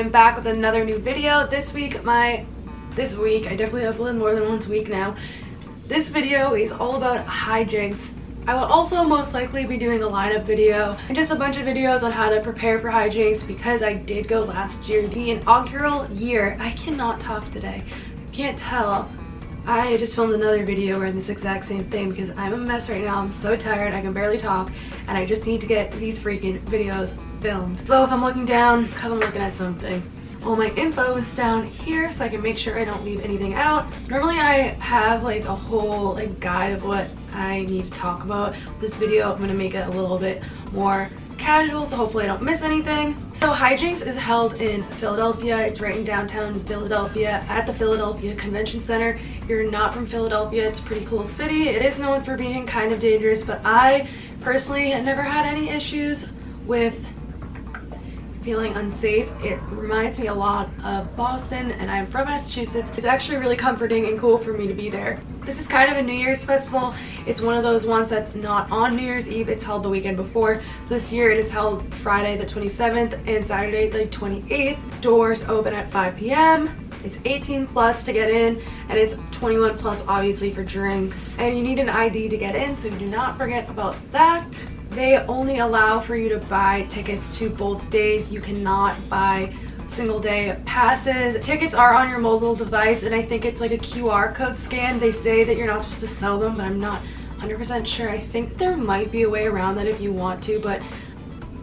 I'm back with another new video. This week, I definitely upload more than once a week now. This video is all about Hijinx. I will also most likely be doing a lineup video and just a bunch of videos on how to prepare for Hijinx because I did go last year, the inaugural year. I cannot talk today. You can't tell. I just filmed another where wearing this exact same thing because I'm a mess right now. I'm so tired, I can barely talk, and I just need to get these freaking videos filmed. So if I'm looking down, because I'm looking at something, all my info is down here so I can make sure I don't leave anything out. Normally I have like a whole guide of what I need to talk about. This video I'm going to make it a little bit more casual, so hopefully I don't miss anything. So Hijinx is held in Philadelphia. It's right in downtown Philadelphia at the Philadelphia Convention Center. If you're not from Philadelphia, it's a pretty cool city. It is known for being kind of dangerous, but I personally never had any issues with feeling unsafe. It reminds me a lot of Boston, and I'm from Massachusetts. It's actually really comforting and cool for me to be there. This is kind of a New Year's festival. It's one of those ones that's not on New Year's Eve. It's held the weekend before. So this year it is held Friday the 27th and Saturday the 28th. Doors open at 5 p.m. It's 18 plus to get in, and it's 21 plus obviously for drinks. And you need an ID to get in, so do not forget about that. They only allow for you to buy tickets to both days. You cannot buy single day passes. Tickets are on your mobile device, and I think it's like a QR code scan. They say that you're not supposed to sell them, but I'm not 100% sure. I think there might be a way around that if you want to, but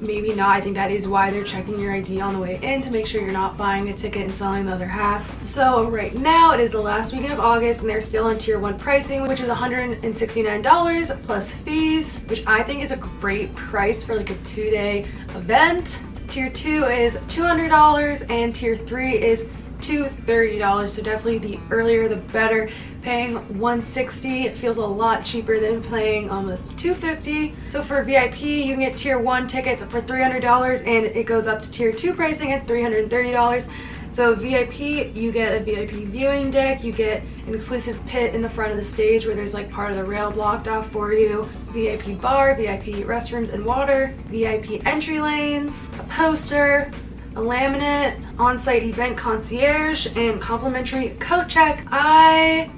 maybe not. I think that is why they're checking your ID on the way in to make sure you're not buying a ticket and selling the other half. So right now it is the last weekend of August, and they're still on tier 1 pricing, which is $169 plus fees, which I think is a great price for like a 2-day event. Tier 2 is $200 and tier 3 is $230, so definitely the earlier the better. Paying $160 feels a lot cheaper than paying almost $250. So for VIP, you can get tier 1 tickets for $300, and it goes up to tier 2 pricing at $330. So VIP, you get a VIP viewing deck, you get an exclusive pit in the front of the stage where there's like part of the rail blocked off for you, VIP bar, VIP restrooms and water, VIP entry lanes, a poster, a laminate, on-site event concierge, and complimentary coat check. I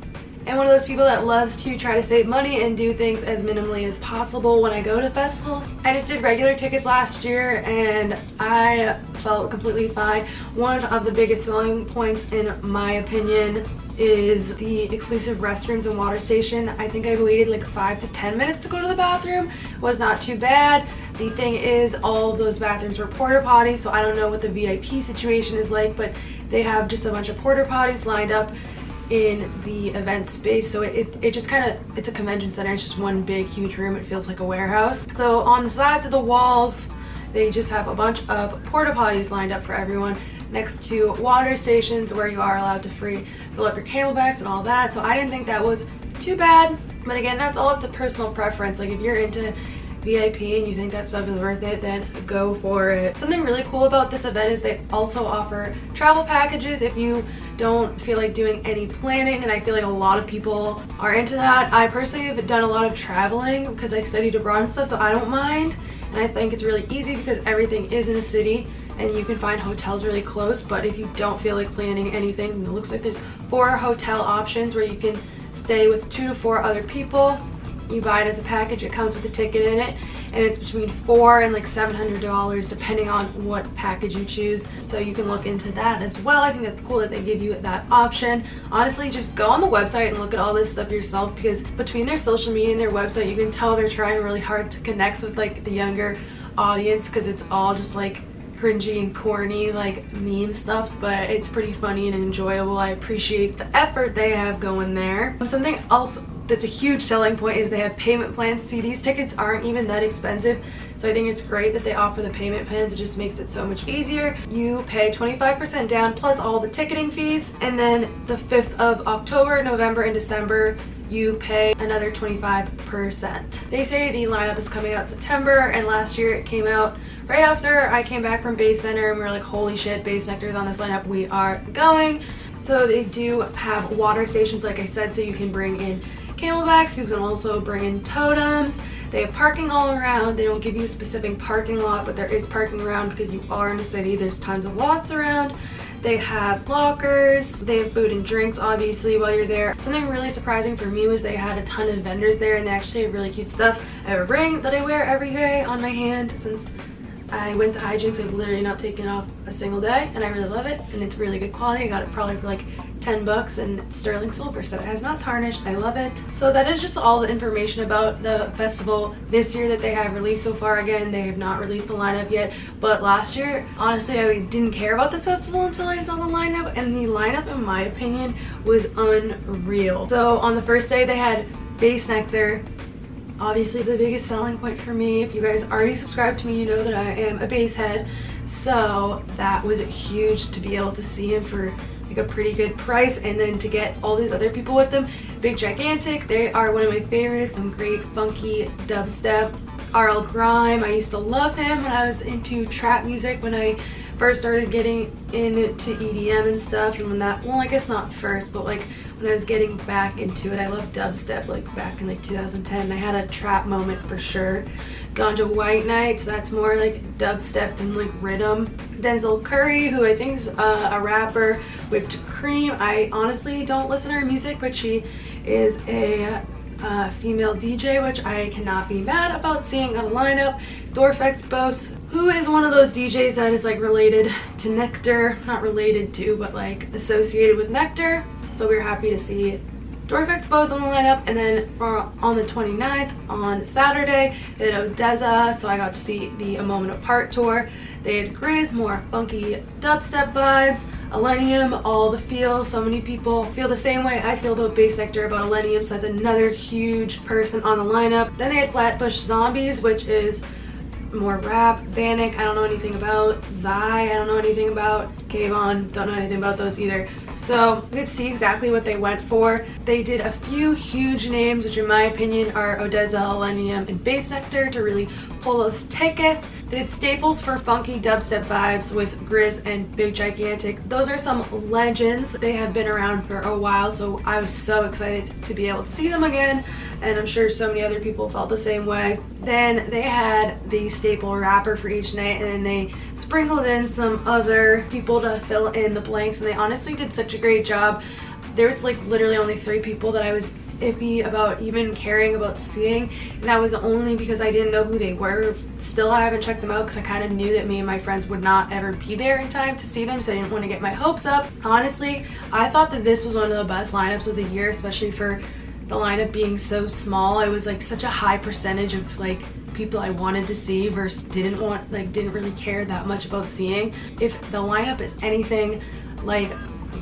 am one of those people that loves to try to save money and do things as minimally as possible when I go to festivals. I just did regular tickets last year and I felt completely fine. One of the biggest selling points in my opinion is the exclusive restrooms and water station. I think I waited like 5 to 10 minutes to go to the bathroom. It was not too bad. The thing is, all of those bathrooms were porta potties, so I don't know what the VIP situation is like, but they have just a bunch of porta potties lined up in the event space. So it just kind of, it's a convention center. It's just one big huge room. It feels like a warehouse. So on the sides of the walls, they just have a bunch of porta potties lined up for everyone next to water stations where you are allowed to free fill up your camelbacks and all that. So I didn't think that was too bad, but again, that's all up to personal preference. Like if you're into VIP and you think that stuff is worth it, then go for it. Something really cool about this event is they also offer travel packages if you don't feel like doing any planning, and I feel like a lot of people are into that. I personally have done a lot of traveling because I studied abroad and stuff, so I don't mind, and I think it's really easy because everything is in a city and you can find hotels really close. But if you don't feel like planning anything, it looks like there's 4 hotel options where you can stay with 2 to 4 other people. You buy it as a package, it comes with a ticket in it, and it's between $400 and like $700 depending on what package you choose. So you can look into that as well. I think that's cool that they give you that option. Honestly, just go on the website and look at all this stuff yourself, because between their social media and their website, you can tell they're trying really hard to connect with like the younger audience, because it's all just like cringy and corny like meme stuff, but it's pretty funny and enjoyable. I appreciate the effort they have going there. Something else that's a huge selling point is they have payment plans. See, these tickets aren't even that expensive, so I think it's great that they offer the payment plans. It just makes it so much easier. You pay 25% down plus all the ticketing fees, and then the 5th of October, November, and December you pay another 25%. They say the lineup is coming out September, and last year it came out right after I came back from Bassnectar, and we were like, holy shit, Bassnectar is on this lineup, we are going. So they do have water stations, like I said, so you can bring in camelbacks. You can also bring in totems. They have parking all around. They don't give you a specific parking lot, but there is parking around because you are in a city. There's tons of lots around. They have lockers. They have food and drinks, obviously, while you're there. Something really surprising for me was they had a ton of vendors there, and they actually have really cute stuff. I have a ring that I wear every day on my hand since I went to Hijinx. I've literally not taken off a single day, and I really love it, and it's really good quality. I got it probably for like 10 bucks, and it's sterling silver, so it has not tarnished. I love it. So that is just all the information about the festival this year that they have released so far. Again, they have not released the lineup yet, but last year, honestly, I didn't care about this festival until I saw the lineup, and the lineup, in my opinion, was unreal. So on the first day, they had Bassnectar. Obviously the biggest selling point for me. If you guys already subscribe to me, you know that I am a bass head, so that was huge to be able to see him for like a pretty good price, and then to get all these other people with them. Big Gigantic, they are one of my favorites. Some great funky dubstep. RL Grime, I used to love him when I was into trap music, when I first started getting into EDM and stuff, and when that, well, I guess not first, but like when I was getting back into it. I loved dubstep like back in like 2010. I had a trap moment for sure. Ganja White Night, so that's more like dubstep and like rhythm. Denzel Curry, who I think is a rapper. Whipped Cream, I honestly don't listen to her music, but she is a female DJ, which I cannot be mad about seeing on the lineup. Dorfx Bose, who is one of those DJs that is like related to Nectar, not related to, but like associated with Nectar. So we were happy to see Dorfx Bose on the lineup. And then on the 29th, on Saturday, they had Odessa, so I got to see the A Moment Apart tour. They had Grizz, more funky dubstep vibes. Illenium, all the feels. So many people feel the same way I feel about Bassnectar, about Illenium, so that's another huge person on the lineup. Then they had Flatbush Zombies, which is more rap. Vanek, I don't know anything about. Zai, I don't know anything about. Kayvon, don't know anything about those either. So you could see exactly what they went for. They did a few huge names, which in my opinion are Odessa, Illenium, and Bassnectar, to really pull those tickets. They did staples for funky dubstep vibes with Grizz and Big Gigantic. Those are some legends. They have been around for a while, so I was so excited to be able to see them again, and I'm sure so many other people felt the same way. Then they had the staple rapper for each night, and then they sprinkled in some other people to fill in the blanks, and they honestly did such a great job. There's like literally only 3 people that I was iffy about even caring about seeing, and that was only because I didn't know who they were. Still, I haven't checked them out because I kind of knew that me and my friends would not ever be there in time to see them, so I didn't want to get my hopes up. Honestly, I thought that this was one of the best lineups of the year, especially for the lineup being so small. It was like such a high percentage of like people I wanted to see versus didn't really care that much about seeing. If the lineup is anything like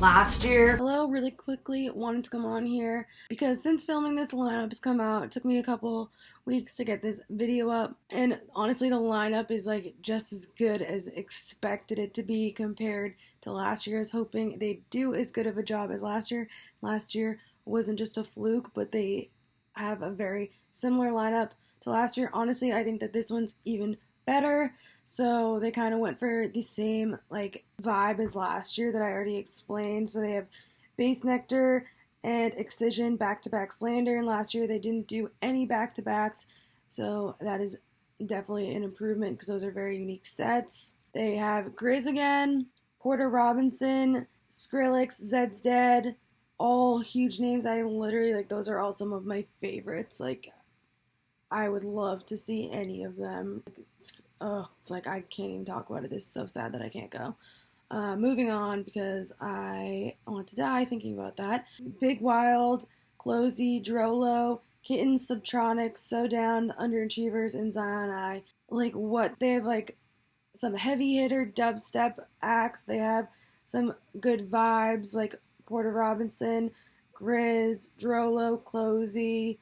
last year. Hello, really quickly wanted to come on here because since filming this, the lineup has come out. It took me a couple weeks to get this video up, and honestly the lineup is like just as good as expected it to be compared to last year. I was hoping they'd do as good of a job as last year. Last year wasn't just a fluke, but they have a very similar lineup to last year. Honestly, I think that this one's even better. So they kind of went for the same like vibe as last year that I already explained. So they have Bassnectar and Excision back-to-back Slander, and last year they didn't do any back-to-backs. So that is definitely an improvement because those are very unique sets. They have Grizz again, Porter Robinson, Skrillex, Zed's Dead, all huge names. I literally, like, those are all some of my favorites. Like, I would love to see any of them. Oh, like, I can't even talk about it. This is so sad that I can't go. Moving on, because I want to die thinking about that. Big Wild, Closey, Drolo, Kittens, Subtronics, So Down, The Underachievers, and Zion I. Like, what? They have, like, some heavy hitter dubstep acts. They have some good vibes, like Porter Robinson, Grizz, Drolo, Closey,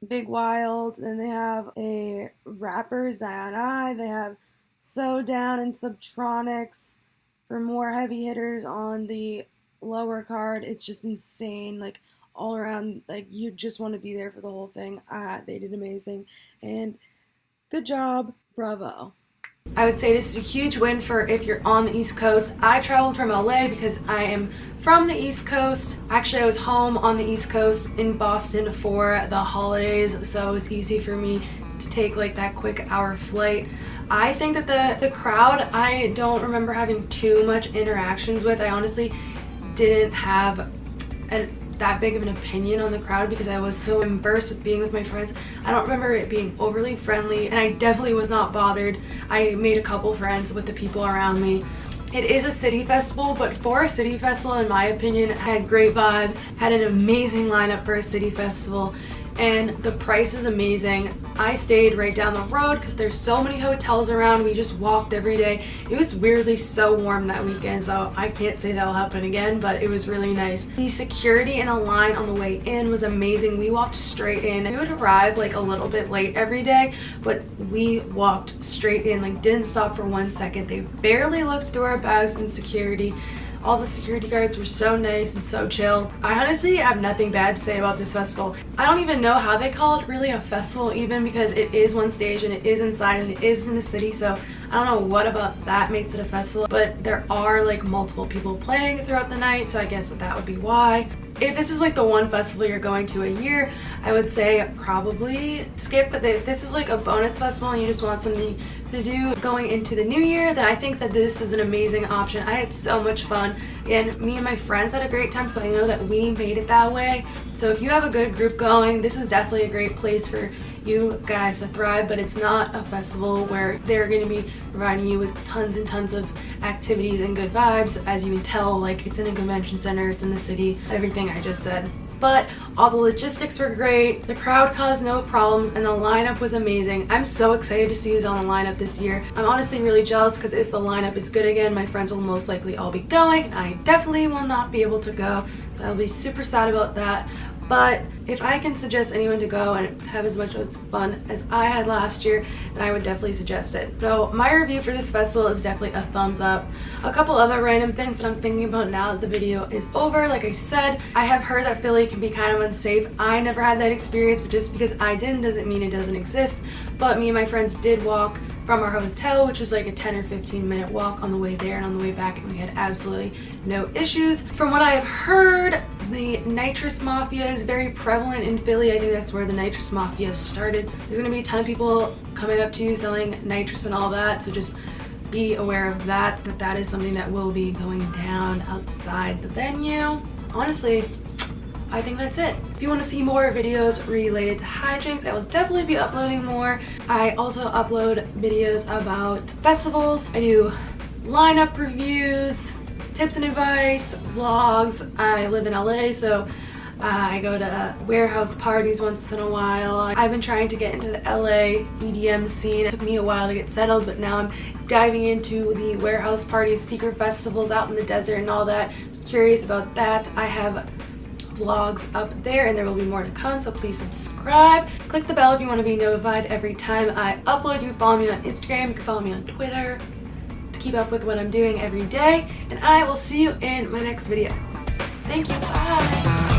Big Wild. Then they have a rapper, Zion I. They have So Down and Subtronics. For more heavy hitters on the lower card, it's just insane. Like, all around, like, you just want to be there for the whole thing. They did amazing, and good job, bravo. I would say this is a huge win for if you're on the East Coast. I traveled from LA because I am from the East Coast. Actually, I was home on the East Coast in Boston for the holidays, so it was easy for me to take like that quick hour flight. I think that the crowd, I don't remember having too much interactions with. I honestly didn't have that big of an opinion on the crowd because I was so immersed with being with my friends. I don't remember it being overly friendly, and I definitely was not bothered. I made a couple friends with the people around me. It is a city festival, but for a city festival, in my opinion, it had great vibes, had an amazing lineup for a city festival, and the price is amazing. I stayed right down the road because there's so many hotels around. We just walked every day. It was weirdly so warm that weekend, so I can't say that'll happen again, but it was really nice. The security in a line on the way in was amazing. We walked straight in. We would arrive like a little bit late every day, but we walked straight in, like didn't stop for 1 second. They barely looked through our bags in security. All the security guards were so nice and so chill. I honestly have nothing bad to say about this festival. I don't even know how they call it really a festival, even because it is one stage and it is inside and it is in the city, so I don't know what about that makes it a festival, but there are like multiple people playing throughout the night, so I guess that would be why. If this is like the one festival you're going to a year, I would say probably skip, but if this is like a bonus festival and you just want something to do going into the new year, then I think that this is an amazing option. I had so much fun, and me and my friends had a great time, so I know that we made it that way. So if you have a good group going, this is definitely a great place for you guys to thrive, but it's not a festival where they're going to be providing you with tons and tons of activities and good vibes. As you can tell, like, it's in a convention center, it's in the city, everything I just said. But all the logistics were great, the crowd caused no problems, and the lineup was amazing. I'm so excited to see who's on the lineup this year. I'm honestly really jealous because if the lineup is good again, my friends will most likely all be going. I definitely will not be able to go, so I'll be super sad about that. But if I can suggest anyone to go and have as much fun as I had last year, then I would definitely suggest it. So my review for this festival is definitely a thumbs up. A couple other random things that I'm thinking about now that the video is over. Like I said, I have heard that Philly can be kind of unsafe. I never had that experience, but just because I didn't doesn't mean it doesn't exist. But me and my friends did walk from our hotel, which was like a 10 or 15 minute walk on the way there and on the way back, and we had absolutely no issues. From what I have heard, the nitrous mafia is very prevalent in Philly. I think that's where the nitrous mafia started. There's gonna be a ton of people coming up to you selling nitrous and all that, so just be aware of that, that is something that will be going down outside the venue. Honestly, I think that's it. If you want to see more videos related to Hijinx, I will definitely be uploading more. I also upload videos about festivals. I do lineup reviews, tips and advice, vlogs. I live in LA, so I go to warehouse parties once in a while. I've been trying to get into the LA EDM scene. It took me a while to get settled, but now I'm diving into the warehouse parties, secret festivals out in the desert and all that. Curious about that. I have vlogs up there and there will be more to come, so please subscribe. Click the bell if you want to be notified every time I upload. You can follow me on Instagram, you can follow me on Twitter to keep up with what I'm doing every day, and I will see you in my next video. Thank you, bye!